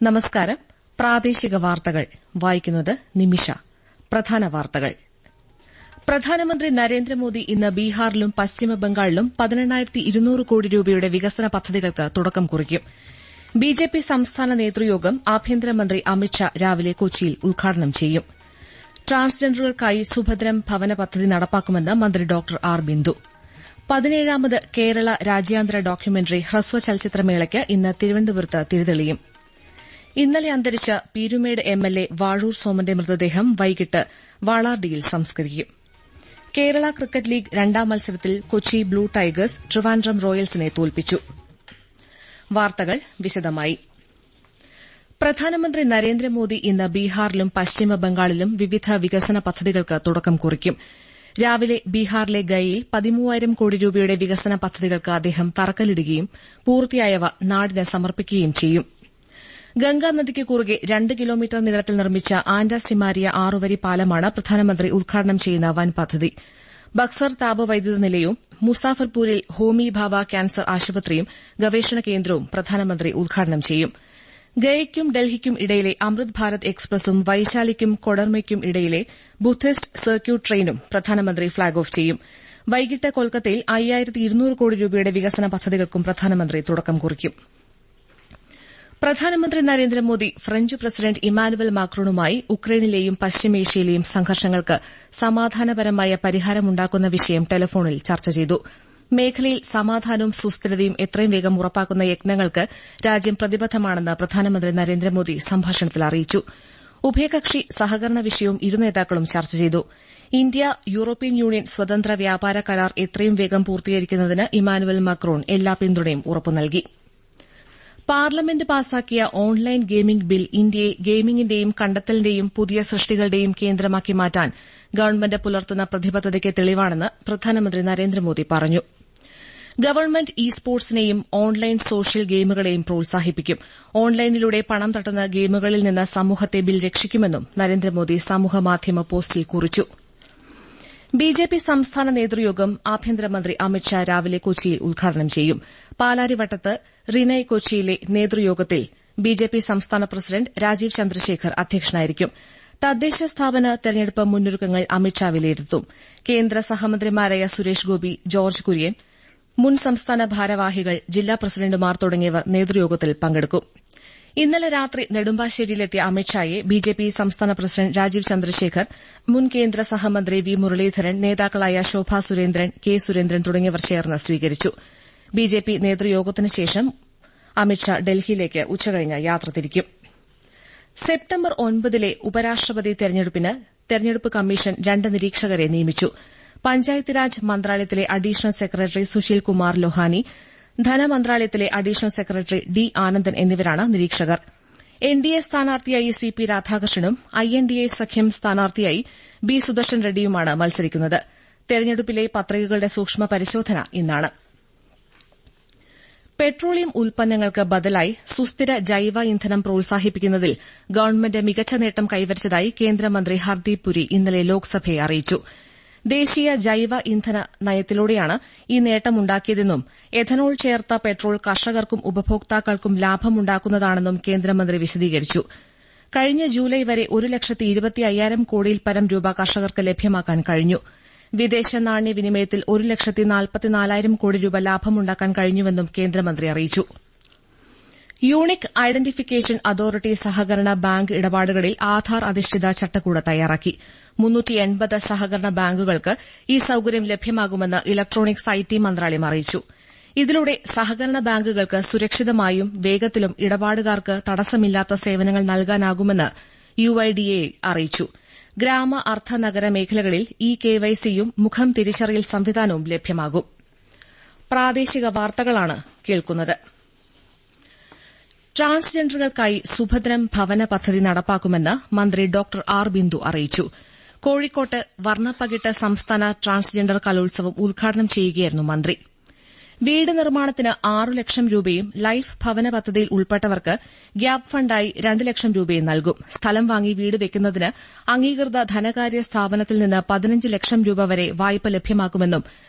നമസ്കാരം. പ്രാദേശിക വാർത്തകൾ വായിക്കുന്നത് നിമിഷ. പ്രധാന വാർത്തകൾ. പ്രധാനമന്ത്രി നരേന്ദ്രമോദി ഇന്ന് ബീഹാറിലും പശ്ചിമബംഗാളിലും 18,200 കോടി രൂപയുടെ വികസന പദ്ധതികൾക്ക് തുടക്കം കുറിക്കും. ബിജെപി സംസ്ഥാന നേതൃയോഗം ആഭ്യന്തരമന്ത്രി അമിത്ഷാ രാവിലെ കൊച്ചിയിൽ ഉദ്ഘാടനം ചെയ്യും. ട്രാൻസ്ജെൻഡറുകൾക്കായി സുഭദ്രം ഭവന പദ്ധതി നടപ്പാക്കുമെന്ന് മന്ത്രി ഡോക്ടർ ആർ ബിന്ദു. 17ാമത് കേരള രാജ്യാന്തര ഡോക്യുമെന്ററി ഹ്രസ്വ ചലച്ചിത്രമേളയ്ക്ക് ഇന്ന് തിരുവനന്തപുരത്ത് തിരിതെളിയും. ഇന്നലെ അന്തരിച്ച പീരുമേട് എംഎൽഎ വാഴൂർ സോമന്റെ മൃതദേഹം വൈകിട്ട് വാളാർഡിയിൽ സംസ്കരിക്കും. കേരള ക്രിക്കറ്റ് ലീഗ് രണ്ടാം മത്സരത്തിൽ കൊച്ചി ബ്ലൂ ടൈഗേഴ്സ് ട്രിവാൻഡ്രം റോയൽസിനെ തോൽപ്പിച്ചു. വാർത്തകൾ വിശദമായി. പ്രധാനമന്ത്രി നരേന്ദ്രമോദി ഇന്ന് ബീഹാറിലും പശ്ചിമബംഗാളിലും വിവിധ വികസന പദ്ധതികൾക്ക് തുടക്കം കുറിക്കും. രാവിലെ ബീഹാറിലെ ഗയയിൽ 13,000 കോടി രൂപയുടെ വികസന പദ്ധതികൾക്ക് അദ്ദേഹം തറക്കല്ലിടുകയും പൂർത്തിയായവ നാടിന് സമർപ്പിക്കുകയും ചെയ്യും. ഗംഗാനദിക്ക് കുറുകെ 2 കിലോമീറ്റർ നീളത്തിൽ നിർമ്മിച്ച ആൻഡാസിമാരിയ 6-വരി പാലമാണ് പ്രധാനമന്ത്രി ഉദ്ഘാടനം ചെയ്യുന്ന വൻ പദ്ധതി. ബക്സർ താപവൈദ്യുത നിലയവും മുസാഫർപൂരിൽ ഹോമി ഭാഭ ക്യാൻസർ ആശുപത്രിയും ഗവേഷണ കേന്ദ്രവും പ്രധാനമന്ത്രി ഉദ്ഘാടനം ചെയ്യും. ഗയയ്ക്കും ഡൽഹിക്കും ഇടയിലെ അമൃത് ഭാരത് എക്സ്പ്രസും വൈശാലിക്കും കൊഡർമയ്ക്കും ഇടയിലെ ബുദ്ധിസ്റ്റ് സർക്യൂട്ട് ട്രെയിനും പ്രധാനമന്ത്രി ഫ്ളാഗ് ഓഫ് ചെയ്യും. വൈകിട്ട് കൊൽക്കത്തയിൽ 5,200 കോടി രൂപയുടെ വികസന പദ്ധതികൾക്കും പ്രധാനമന്ത്രി തുടക്കം കുറിക്കും. പ്രധാനമന്ത്രി നരേന്ദ്രമോദി ഫ്രഞ്ച് പ്രസിഡന്റ് ഇമ്മാനുവൽ മാക്രോണുമായി ഉക്രൈനിലെയും പശ്ചിമേഷ്യയിലെയും സംഘർഷങ്ങൾക്ക് സമാധാനപരമായ പരിഹാരമുണ്ടാക്കുന്ന വിഷയം ടെലിഫോണിൽ ചർച്ച ചെയ്തു. മേഖലയിൽ സമാധാനവും സുസ്ഥിരതയും എത്രയും വേഗം ഉറപ്പാക്കുന്ന യത്നങ്ങൾക്ക് രാജ്യം പ്രതിബദ്ധമാണെന്ന് പ്രധാനമന്ത്രി നരേന്ദ്രമോദി സംഭാഷണത്തിൽ അറിയിച്ചു. ഉഭയകക്ഷി സഹകരണ വിഷയവും ഇരു നേതാക്കളും ചർച്ച ചെയ്തു. ഇന്ത്യ യൂറോപ്യൻ യൂണിയൻ സ്വതന്ത്ര വ്യാപാര കരാർ എത്രയും വേഗം പൂർത്തീകരിക്കുന്നതിന് ഇമ്മാനുവൽ മാക്രോൺ എല്ലാ പിന്തുണയും ഉറപ്പു നൽകി. പാർലമെന്റ് പാസാക്കിയ ഓൺലൈൻ ഗെയിമിംഗ് ബിൽ ഇന്ത്യയെ ഗെയിമിംഗിന്റെയും കണ്ടെത്തലിന്റെയും പുതിയ സൃഷ്ടികളുടെയും കേന്ദ്രമാക്കി മാറ്റാൻ ഗവൺമെന്റ് പുലർത്തുന്ന പ്രതിബദ്ധതയ്ക്ക് തെളിവാണെന്ന് പ്രധാനമന്ത്രി നരേന്ദ്രമോദി പറഞ്ഞു. ഗവൺമെന്റ് ഇ സ്പോർട്സിനെയും ഓൺലൈൻ സോഷ്യൽ ഗെയിമുകളെയും പ്രോത്സാഹിപ്പിക്കും. ഓൺലൈനിലൂടെ പണം തട്ടുന്ന ഗെയിമുകളിൽ നിന്ന് സമൂഹത്തെ ബിൽ രക്ഷിക്കുമെന്നും നരേന്ദ്രമോദി സമൂഹമാധ്യമ പോസ്റ്റിൽ കുറിച്ചു. ബിജെപി സംസ്ഥാന നേതൃയോഗം ആഭ്യന്തരമന്ത്രി അമിത്ഷാ രാവിലെ കൊച്ചിയിൽ ഉദ്ഘാടനം ചെയ്യും. പാലാരിവട്ടത്ത് റിനയ് കൊച്ചിയിലെ നേതൃയോഗത്തിൽ ബിജെപി സംസ്ഥാന പ്രസിഡന്റ് രാജീവ് ചന്ദ്രശേഖർ അധ്യക്ഷനായിരിക്കും. തദ്ദേശ സ്ഥാപന തെരഞ്ഞെടുപ്പ് മുന്നൊരുക്കങ്ങൾ അമിത്ഷാ വിലയിരുത്തും. കേന്ദ്ര സഹമന്ത്രിമാരായ സുരേഷ് ഗോപി, ജോർജ് കുര്യൻ, മുൻ സംസ്ഥാന ഭാരവാഹികൾ, ജില്ലാ പ്രസിഡന്റുമാർ തുടങ്ങിയവർ നേതൃയോഗത്തിൽ പങ്കെടുക്കും. ഇന്നലെ രാത്രി നെടുമ്പാശ്ശേരിയിലെത്തിയ അമിത്ഷായെ ബിജെപി സംസ്ഥാന പ്രസിഡന്റ് രാജീവ് ചന്ദ്രശേഖർ, മുൻ കേന്ദ്ര സഹമന്ത്രി വി മുരളീധരൻ, നേതാക്കളായ ശോഭാ സുരേന്ദ്രൻ, കെ സുരേന്ദ്രൻ തുടങ്ങിയവർ ചേർന്ന് സ്വീകരിച്ചു. ബിജെപി നേതൃയോഗത്തിന് ശേഷം അമിത്ഷാ ഡൽഹിയിലേക്ക് ഉച്ചകഴിഞ്ഞ് യാത്ര തിരിക്കും. സെപ്റ്റംബർ 9 ഉപരാഷ്ട്രപതി തെരഞ്ഞെടുപ്പിന് തെരഞ്ഞെടുപ്പ് കമ്മീഷൻ 2 നിരീക്ഷകരെ നിയമിച്ചു. പഞ്ചായത്ത് രാജ് മന്ത്രാലയത്തിലെ അഡീഷണൽ സെക്രട്ടറി സുശീൽ കുമാർ ലൊഹാനി, ധനമന്ത്രാലയത്തിലെ അഡീഷണൽ സെക്രട്ടറി ഡി ആനന്ദൻ എന്നിവരാണ് നിരീക്ഷകർ. എൻഡിഎ സ്ഥാനാർത്ഥിയായി സിപി രാധാകൃഷ്ണനും ഐഎൻഡിഎ സഖ്യം സ്ഥാനാർത്ഥിയായി ബി സുദർശൻ റെഡ്ഡിയുമാണ് മത്സരിക്കുന്നത്. തെരഞ്ഞെടുപ്പിലെ പത്രികകളുടെ സൂക്ഷ്മ പരിശോധന ഇന്നാണ്. പെട്രോളിയം ഉൽപ്പന്നങ്ങൾക്ക് ബദലായി സുസ്ഥിര ജൈവ ഇന്ധനം പ്രോത്സാഹിപ്പിക്കുന്നതിൽ ഗവൺമെന്റ് മികച്ച നേട്ടം കൈവരിച്ചതായി കേന്ദ്രമന്ത്രി ഹർദീപ് പുരി ഇന്നലെ ലോക്സഭയെ അറിയിച്ചു. ദേശീയ ജൈവ ഇന്ധന നയത്തിലൂടെയാണ് ഈ നേട്ടമുണ്ടാക്കിയതെന്നും എഥനോൾ ചേർത്ത പെട്രോൾ കർഷകർക്കും ഉപഭോക്താക്കൾക്കും ലാഭമുണ്ടാക്കുന്നതാണെന്നും കേന്ദ്രമന്ത്രി വിശദീകരിച്ചു. കഴിഞ്ഞ ജൂലൈ വരെ 1,25,000 കോടിയിൽ പരം രൂപ കർഷകർക്ക് ലഭ്യമാക്കാൻ കഴിഞ്ഞു. വിദേശ നാണ്യ വിനിമയത്തിൽ 1,44,000 കോടി രൂപ ലാഭമുണ്ടാക്കാൻ കഴിഞ്ഞുവെന്നും കേന്ദ്രമന്ത്രി അറിയിച്ചു. യൂണിക് ഐഡന്റിഫിക്കേഷൻ അതോറിറ്റി സഹകരണ ബാങ്ക് ഇടപാടുകളിൽ ആധാർ അധിഷ്ഠിത ചട്ടക്കൂട് തയ്യാറാക്കി. 380 സഹകരണ ബാങ്കുകൾക്ക് ഈ സൌകര്യം ലഭ്യമാകുമെന്ന് ഇലക്ട്രോണിക്സ് ഐടി മന്ത്രാലയം അറിയിച്ചു. ഇതിലൂടെ സഹകരണ ബാങ്കുകൾക്ക് സുരക്ഷിതമായും വേഗത്തിലും ഇടപാടുകാർക്ക് തടസ്സമില്ലാത്ത സേവനങ്ങൾ നൽകാനാകുമെന്ന് യുഐഡിഎ അറിയിച്ചു. ഗ്രാമ അർദ്ധ നഗര മേഖലകളിൽ KYCയും മുഖം തിരിച്ചറിയൽ സംവിധാനവും ലഭ്യമാകും. പ്രാദേശിക വാർത്തകളാണ് കേൾക്കുന്നത്. ട്രാൻസ്ജെൻഡറുകൾക്കായി സുഭദ്രം ഭവന പദ്ധതി നടപ്പാക്കുമെന്ന് മന്ത്രി ഡോക്ടർ ആർ ബിന്ദു അറിയിച്ചു. കോഴിക്കോട്ട് വർണ്ണപ്പകിട്ട് സംസ്ഥാന ട്രാൻസ്ജെൻഡർ കലോത്സവം ഉദ്ഘാടനം ചെയ്യുകയായിരുന്നു മന്ത്രി. വീട് നിർമ്മാണത്തിന് 6 ലക്ഷം രൂപയും ലൈഫ് ഭവന പദ്ധതിയിൽ ഉൾപ്പെട്ടവർക്ക് ഗ്യാപ് ഫണ്ടായി 2 ലക്ഷം രൂപയും നൽകും. സ്ഥലം വാങ്ങി വീട് വെക്കുന്നതിന് അംഗീകൃത ധനകാര്യ സ്ഥാപനത്തിൽ നിന്ന് 15 ലക്ഷം രൂപ വരെ വായ്പ ലഭ്യമാക്കുമെന്നും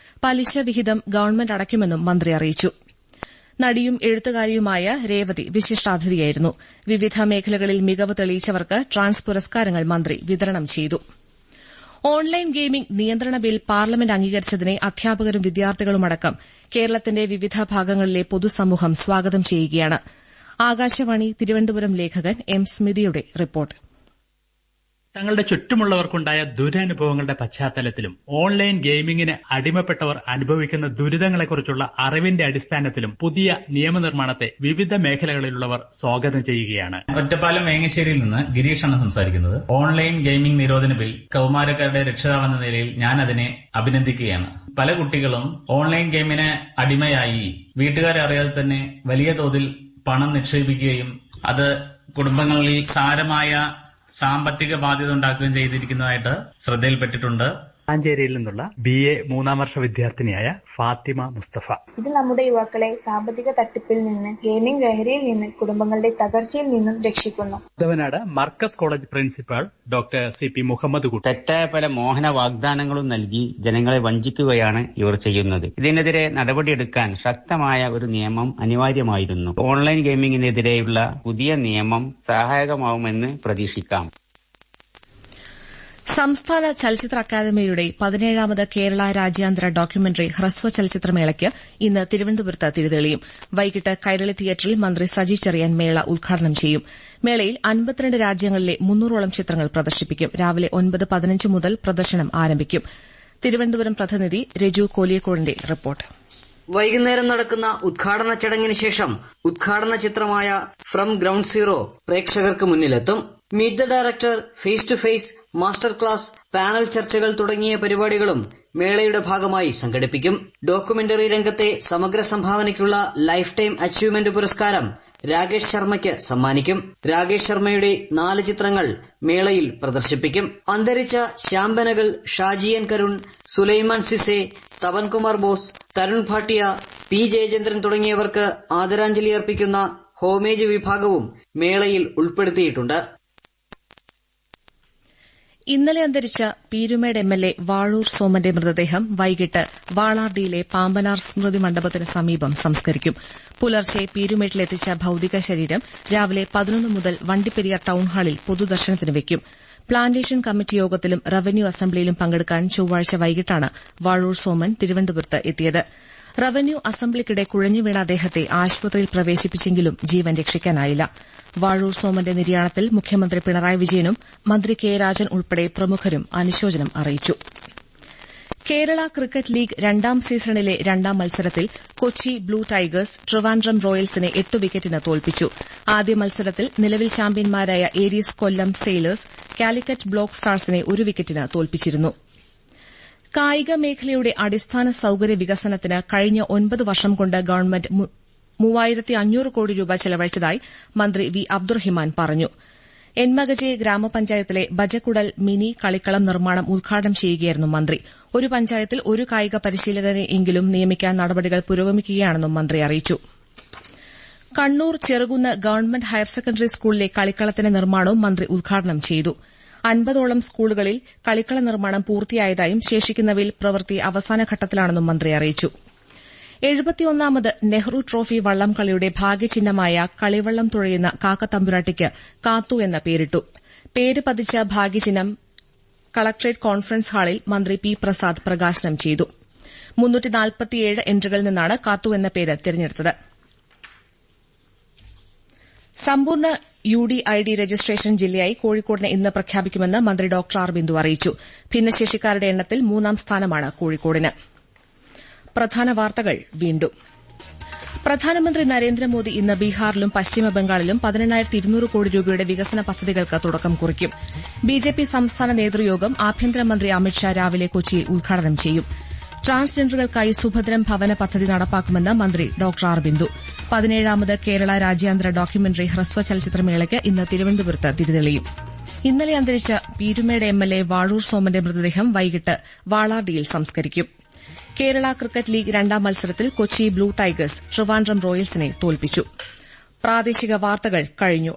പലിശ വിഹിതം ഗവൺമെന്റ് അടയ്ക്കുമെന്നും മന്ത്രി അറിയിച്ചു. നടിയും എഴുത്തുകാരിയുമായ രേവതി വിശിഷ്ടാതിഥിയായിരുന്നു. വിവിധ മേഖലകളിൽ മികവ് തെളിയിച്ചവർക്ക് ട്രാൻസ് പുരസ്കാരങ്ങൾ മന്ത്രി വിതരണം ചെയ്തു. ഓൺലൈൻ ഗെയിമിംഗ് നിയന്ത്രണ ബിൽ പാർലമെന്റ് അംഗീകരിച്ചതിനെ അധ്യാപകരും വിദ്യാർത്ഥികളുമടക്കം കേരളത്തിന്റെ വിവിധ ഭാഗങ്ങളിലെ പൊതുസമൂഹം സ്വാഗതം ചെയ്യുകയാണ്. ആകാശവാണി തിരുവനന്തപുരം ലേഖകൻ എം സ്മിതിയുടെ റിപ്പോർട്ട്. തങ്ങളുടെ ചുറ്റുമുള്ളവർക്കുണ്ടായ ദുരനുഭവങ്ങളുടെ പശ്ചാത്തലത്തിലും ഓൺലൈൻ ഗെയിമിംഗിന് അടിമപ്പെട്ടവർ അനുഭവിക്കുന്ന ദുരിതങ്ങളെക്കുറിച്ചുള്ള അറിവിന്റെ അടിസ്ഥാനത്തിലും പുതിയ നിയമനിർമ്മാണത്തെ വിവിധ മേഖലകളിലുള്ളവർ സ്വാഗതം ചെയ്യുകയാണ്. ഒറ്റപ്പാലം വേങ്ങശ്ശേരിയിൽ നിന്ന് ഗിരീഷാണ് സംസാരിക്കുന്നത്. ഓൺലൈൻ ഗെയിമിംഗ് നിരോധന ബിൽ കൌമാരക്കാരുടെ രക്ഷിതാവെന്ന നിലയിൽ ഞാൻ അതിനെ അഭിനന്ദിക്കുകയാണ്. പല കുട്ടികളും ഓൺലൈൻ ഗെയിമിന് അടിമയായി വീട്ടുകാരെ അറിയാതെ തന്നെ വലിയ തോതിൽ പണം നിക്ഷേപിക്കുകയും അത് കുടുംബങ്ങളിൽ സാരമായ സാമ്പത്തിക ബാധ്യത ഉണ്ടാക്കുകയും ചെയ്തിരിക്കുന്നതായിട്ട് ശ്രദ്ധയിൽപ്പെട്ടിട്ടുണ്ട്. മട്ടാഞ്ചേരിയിൽ നിന്നുള്ള BA 3ാം വർഷ വിദ്യാർത്ഥിനിയായ ഫാത്തിമ മുസ്തഫ. ഇത് നമ്മുടെ യുവാക്കളെ സാമ്പത്തിക തട്ടിപ്പിൽ നിന്ന്, ഗെയിമിംഗ് ലഹരിയിൽ നിന്ന്, കുടുംബങ്ങളുടെ തകർച്ചയിൽ നിന്നും രക്ഷിക്കുന്നു. Udavanad Markaz college principal doctor CP Muhammad Kutty. തെറ്റായ പല മോഹന വാഗ്ദാനങ്ങളും നൽകി ജനങ്ങളെ വഞ്ചിക്കുകയാണ് ഇവർ ചെയ്യുന്നത്. ഇതിനെതിരെ നടപടിയെടുക്കാൻ ശക്തമായ ഒരു നിയമം അനിവാര്യമായിരുന്നു. ഓൺലൈൻ ഗെയിമിംഗിനെതിരെയുള്ള പുതിയ നിയമം സഹായകമാവുമെന്ന് പ്രതീക്ഷിക്കാം. സംസ്ഥാന ചലച്ചിത്ര അക്കാദമിയുടെ 17ാമത് കേരള രാജ്യാന്തര ഡോക്യുമെന്ററി ഹ്രസ്വ ചലച്ചിത്രമേളയ്ക്ക് ഇന്ന് തിരുവനന്തപുരത്ത് തിരിതെളിയും. വൈകിട്ട് കൈരളി തിയേറ്ററിൽ മന്ത്രി സജി ചെറിയാൻ മേള ഉദ്ഘാടനം ചെയ്യും. മേളയിൽ 52 രാജ്യങ്ങളിലെ 300ഓളം ചിത്രങ്ങൾ പ്രദർശിപ്പിക്കും. രാവിലെ 9:15 മുതൽ പ്രദർശനം ആരംഭിക്കും. തിരുവനന്തപുരം പ്രതിനിധി രജു കോലിയക്കോടിന്റെ റിപ്പോർട്ട്. വൈകുന്നേരം നടക്കുന്ന ഉദ്ഘാടന ചടങ്ങിന് ശേഷം ഉദ്ഘാടന ചിത്രമായ ഫ്രം ഗ്രൌണ്ട് സീറോ പ്രേക്ഷകർക്ക് മുന്നിലെത്തും. Meet the director, face to face, master class, panel ചർച്ചകൾ തുടങ്ങിയ പരിപാടികളും മേളയുടെ ഭാഗമായി സംഘടിപ്പിക്കും. ഡോക്യുമെന്ററി രംഗത്തെ സമഗ്ര സംഭാവനയ്ക്കുള്ള ലൈഫ് ടൈം അച്ചീവ്മെന്റ് പുരസ്കാരം രാകേഷ് ശർമ്മയ്ക്ക് സമ്മാനിക്കും. രാകേഷ് ശർമ്മയുടെ 4 ചിത്രങ്ങൾ മേളയിൽ പ്രദർശിപ്പിക്കും. അന്തരിച്ച Shyam Benegal, Shaji N Karun, Souleymane Cisse, Tapan Kumar Bose, Tarun Bhatia, P Jayachandran തുടങ്ങിയവർക്ക് ആദരാഞ്ജലി അർപ്പിക്കുന്ന ഹോമേജ് വിഭാഗവും മേളയിൽ ഉൾപ്പെടുത്തിയിട്ടുണ്ട്. ഇന്നലെ അന്തരിച്ച പീരുമേട് MLA വാഴൂർ സോമന്റെ മൃതദേഹം വൈകിട്ട് വാളാർഡിയിലെ പാമ്പനാർ സ്മൃതി മണ്ഡപത്തിന് സമീപം സംസ്കരിക്കും. പുലർച്ചെ പീരുമേട്ടിലെത്തിച്ച ഭൌതിക ശരീരം രാവിലെ 11 മുതൽ വണ്ടിപ്പെരിയാർ ടൌൺഹാളിൽ പൊതുദർശനത്തിന് വയ്ക്കും. പ്ലാന്റേഷൻ കമ്മിറ്റി യോഗത്തിലും റവന്യൂ അസംബ്ലിയിലും പങ്കെടുക്കാൻ ചൊവ്വാഴ്ച വൈകിട്ടാണ് വാഴൂർ സോമൻ തിരുവനന്തപുരത്ത് എത്തിയത്. റവന്യൂ അസംബ്ലിക്കിടെ കുഴഞ്ഞുവീണ അദ്ദേഹത്തെ ആശുപത്രിയിൽ പ്രവേശിപ്പിച്ചെങ്കിലും ജീവൻ രക്ഷിക്കാനായില്ല. വാഴൂർ സോമന്റെ നിര്യാണത്തിൽ മുഖ്യമന്ത്രി പിണറായി വിജയനും മന്ത്രി കെ രാജൻ ഉൾപ്പെടെ പ്രമുഖരും അനുശോചനം അറിയിച്ചു. കേരള ക്രിക്കറ്റ് ലീഗ് 2ാം സീസണിലെ 2ാം മത്സരത്തിൽ കൊച്ചി ബ്ലൂ ടൈഗേഴ്സ് ട്രിവാൻഡ്രം റോയൽസിനെ 8 വിക്കറ്റിന് തോൽപ്പിച്ചു. ആദ്യ മത്സരത്തിൽ നിലവിൽ ചാമ്പ്യന്മാരായ ഏരീസ് കൊല്ലം സെയിലേഴ്സ് കാലിക്കറ്റ് ബ്ലോക്ക് സ്റ്റാർസിനെ 1 വിക്കറ്റിന് തോൽപ്പിച്ചിരുന്നു. കായിക മേഖലയുടെ അടിസ്ഥാന സൌകര്യ വികസനത്തിന് കഴിഞ്ഞ 9 വർഷം കൊണ്ട് ഗവൺമെന്റ് 3500 കോടി രൂപ ചെലവഴിച്ചതായി മന്ത്രി വി അബ്ദുറഹിമാൻ പറഞ്ഞു. എൻമകജെ ഗ്രാമപഞ്ചായത്തിലെ ബജക്കുടൽ മിനി കളിക്കളം നിർമ്മാണം ഉദ്ഘാടനം ചെയ്യുകയായിരുന്നു മന്ത്രി. ഒരു പഞ്ചായത്തിൽ ഒരു കായിക പരിശീലകനെയെങ്കിലും നിയമിക്കാൻ നടപടികൾ പുരോഗമിക്കുകയാണെന്നും മന്ത്രി അറിയിച്ചു. Kannur Cherukunnu government higher secondary സ്കൂളിലെ കളിക്കളത്തിന്റെ നിർമ്മാണവും മന്ത്രി ഉദ്ഘാടനം ചെയ്തു. 50ഓളം സ്കൂളുകളിൽ കളിക്കള നിർമ്മാണം പൂർത്തിയായതായും ശേഷിക്കുന്നവയിൽ പ്രവൃത്തി അവസാനഘട്ടത്തിലാണെന്നും മന്ത്രി അറിയിച്ചു. 71ാമത് നെഹ്റു ട്രോഫി വള്ളംകളിയുടെ ഭാഗ്യചിഹ്നമായ കളിവള്ളം തുഴയുന്ന കാക്കത്തമ്പുരാട്ടിക്ക് കാത്തു എന്ന പേരിട്ടു. പേര് പതിച്ച ഭാഗ്യചിഹ്നം കളക്ടറേറ്റ് കോൺഫറൻസ് ഹാളിൽ മന്ത്രി പി പ്രസാദ് പ്രകാശനം ചെയ്തു. 347 എൻട്രികളിൽ നിന്നാണ് കാത്തു എന്ന പേര് തിരഞ്ഞെടുത്തത്. സമ്പൂർണ്ണ UDID രജിസ്ട്രേഷൻ ജില്ലയായി കോഴിക്കോടിനെ ഇന്ന് പ്രഖ്യാപിക്കുമെന്ന് മന്ത്രി ഡോക്ടർ ആർ ബിന്ദു അറിയിച്ചു. ഭിന്നശേഷിക്കാരുടെ എണ്ണത്തിൽ 3ാം സ്ഥാനമാണ് കോഴിക്കോടിന്. പ്രധാന വാർത്തകൾ വീണ്ടും. പ്രധാനമന്ത്രി നരേന്ദ്രമോദി ഇന്ന് ബീഹാറിലും പശ്ചിമബംഗാളിലും 18,200 കോടി രൂപയുടെ വികസന പദ്ധതികൾക്ക് തുടക്കം കുറിക്കും. BJP സംസ്ഥാന നേതൃയോഗം ആഭ്യന്തരമന്ത്രി അമിത്ഷാ രാവിലെ കൊച്ചിയിൽ ഉദ്ഘാടനം ചെയ്യും. ട്രാൻസ്ജെൻഡറുകൾക്കായി സുഭദ്രം ഭവന പദ്ധതി നടപ്പാക്കുമെന്ന് മന്ത്രി ഡോക്ടർ ആർ ബിന്ദു. 17ാമത് കേരള രാജ്യാന്തര ഡോക്യുമെന്ററി ഹ്രസ്വ ചലച്ചിത്രമേളയ്ക്ക് ഇന്ന് തിരുവനന്തപുരത്ത് തിരിതെളിയും. ഇന്നലെ അന്തരിച്ച പീരുമേട് MLA വാഴൂർ സോമന്റെ മൃതദേഹം വൈകിട്ട് വാളാർഡിയിൽ സംസ്കരിക്കും. കേരള ക്രിക്കറ്റ് ലീഗ് 2ാം മത്സരത്തിൽ കൊച്ചി ബ്ലൂ ടൈഗേഴ്സ് ട്രിവാൻഡ്രം റോയൽസിനെ തോൽപ്പിച്ചു. പ്രാദേശിക വാർത്തകൾ കഴിഞ്ഞു.